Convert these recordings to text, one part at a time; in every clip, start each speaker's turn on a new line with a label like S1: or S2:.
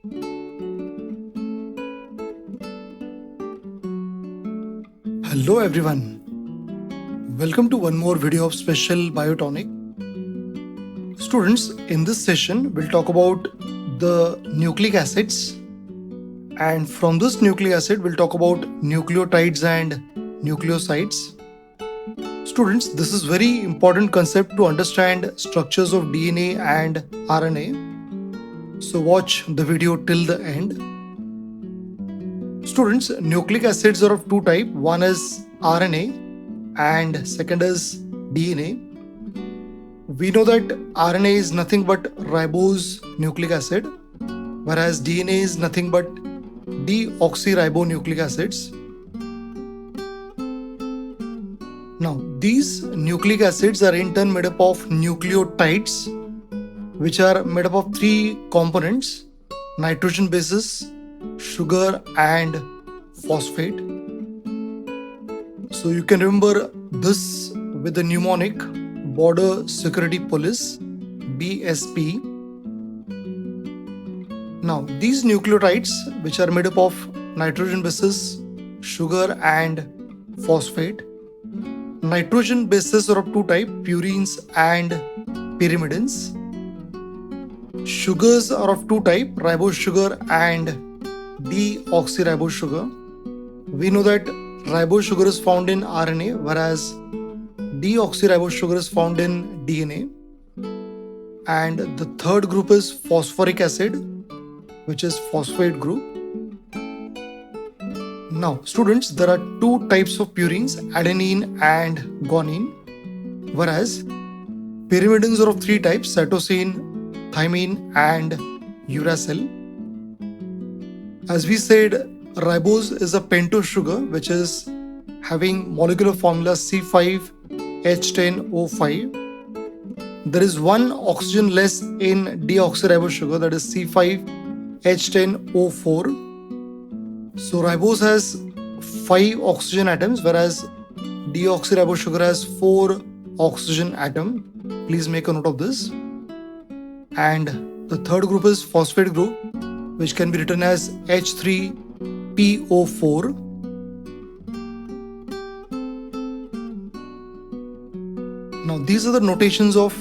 S1: Hello everyone, welcome to one more video of Special Biotonic. Students, in this session we'll talk about the nucleic acids, and from this nucleic acid we'll talk about nucleotides and nucleosides. Students, this is very important concept to understand structures of DNA and RNA. So watch the video till the end. Students, nucleic acids are of two types. One is RNA and second is DNA. We know that RNA is nothing but ribose nucleic acid, whereas DNA is nothing but deoxyribonucleic acids. Now, these nucleic acids are in turn made up of nucleotides, which are made up of three components: nitrogen bases, sugar, and phosphate. So you can remember this with the mnemonic Border Security Police, BSP. Now, these nucleotides, which are made up of nitrogen bases, sugar, and phosphate. Nitrogen bases are of two types, purines and pyrimidines. Sugars are of two types, ribose sugar and deoxyribose sugar. We know that ribose sugar is found in RNA, whereas deoxyribose sugar is found in DNA. And the third group is phosphoric acid, which is phosphate group. Now, students, there are two types of purines, adenine and guanine, whereas pyrimidines are of three types, cytosine, thymine, and uracil. As we said, ribose is a pentose sugar which is having molecular formula C5H10O5. There is one oxygen less in deoxyribose sugar, that is C5H10O4. So ribose has 5 oxygen atoms, whereas deoxyribose sugar has 4 oxygen atoms. Please make a note of this. And the third group is phosphate group, which can be written as H3PO4. Now, these are the notations of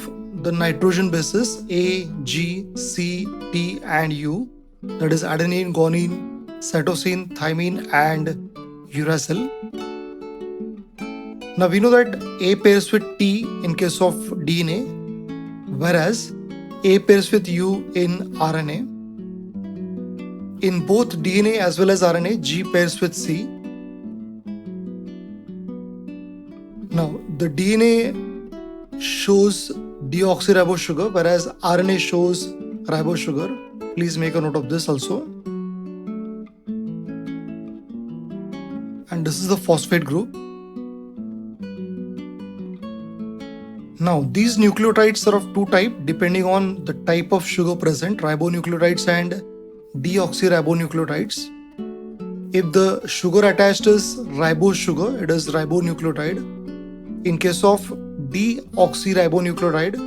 S1: the nitrogen bases A, G, C, T, and U. That is adenine, guanine, cytosine, thymine, and uracil. Now, we know that A pairs with T in case of DNA, whereas A pairs with U in RNA. In both DNA as well as RNA, G pairs with C. Now, the DNA shows deoxyribose sugar, whereas RNA shows ribose sugar. Please make a note of this also. And this is the phosphate group. Now, these nucleotides are of two types depending on the type of sugar present, ribonucleotides and deoxyribonucleotides. If the sugar attached is ribose sugar, it is ribonucleotide. In case of deoxyribonucleotide,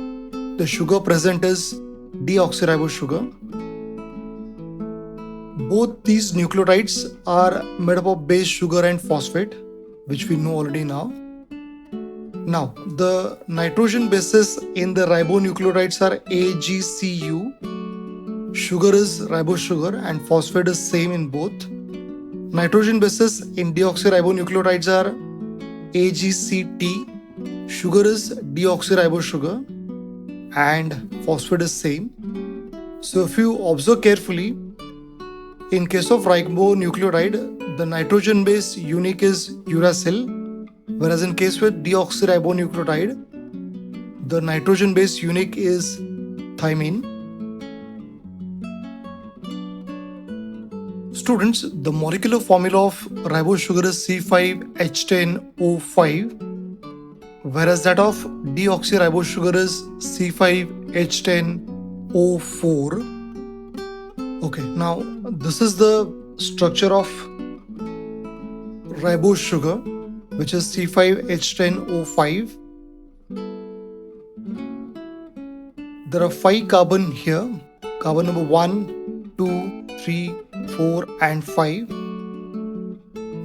S1: the sugar present is deoxyribose sugar. Both these nucleotides are made up of base, sugar, and phosphate, which we know already now. Now, the nitrogen bases in the ribonucleotides are AGCU. Sugar is ribose sugar and phosphate is same in both. Nitrogen bases in deoxyribonucleotides are AGCT. Sugar is deoxyribose sugar and phosphate is same. So if you observe carefully, in case of ribonucleotide, the nitrogen base unique is uracil, whereas in case with deoxyribonucleotide, the nitrogen base unique is thymine. Students, the molecular formula of ribose sugar is C5H10O5, whereas that of deoxyribose sugar is C5H10O4. Okay, now this is the structure of ribose sugar, which is C5H10O5. There are 5 carbon here, carbon number 1, 2, 3, 4 and 5.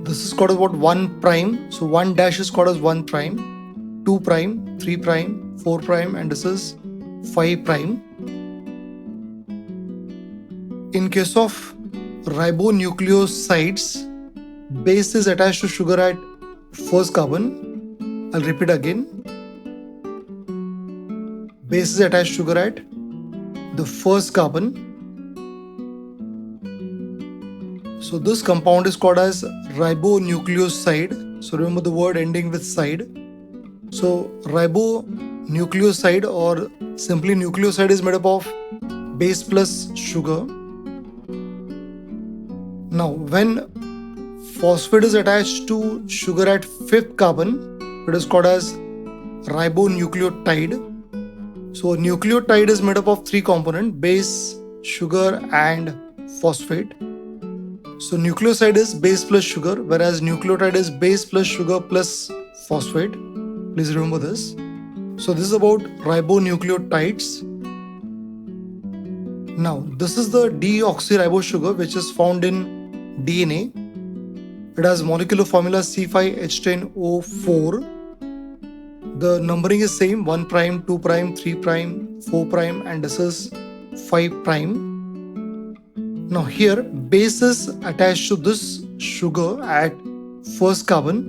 S1: This is called as what? 1 prime. So 1 dash is called as 1 prime, 2 prime, 3 prime, 4 prime, and this is 5 prime. In case of ribonucleosides, base is attached to sugar at first carbon. I'll repeat again. Base is attached to sugar at the first carbon. So this compound is called as ribonucleoside. So remember the word ending with side. So ribonucleoside, or simply nucleoside, is made up of base plus sugar. Now when phosphate is attached to sugar at fifth carbon, it is called as ribonucleotide. So nucleotide is made up of 3 components: base, sugar and phosphate. So nucleoside is base plus sugar, whereas nucleotide is base plus sugar plus phosphate. Please remember this. So this is about ribonucleotides. Now this is the deoxyribose sugar, which is found in DNA. It has molecular formula C5H10O4. The numbering is same: 1 prime, 2 prime, 3 prime, 4 prime, and this is 5 prime. Now here base is attached to this sugar at first carbon.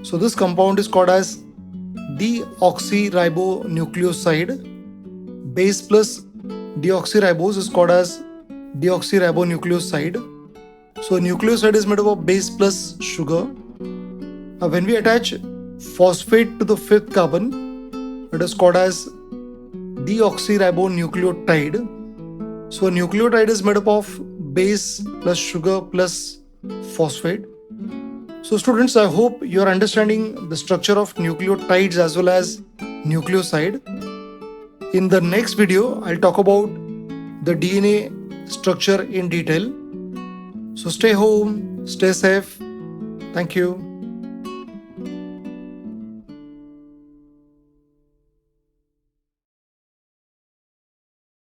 S1: So this compound is called as deoxyribonucleoside. Base plus deoxyribose is called as deoxyribonucleoside. So nucleoside is made up of base plus sugar. Now when we attach phosphate to the fifth carbon, it is called as deoxyribonucleotide. So a nucleotide is made up of base plus sugar plus phosphate. So students, I hope you are understanding the structure of nucleotides as well as nucleoside. In the next video, I'll talk about the DNA structure in detail. So stay home, stay safe. Thank you.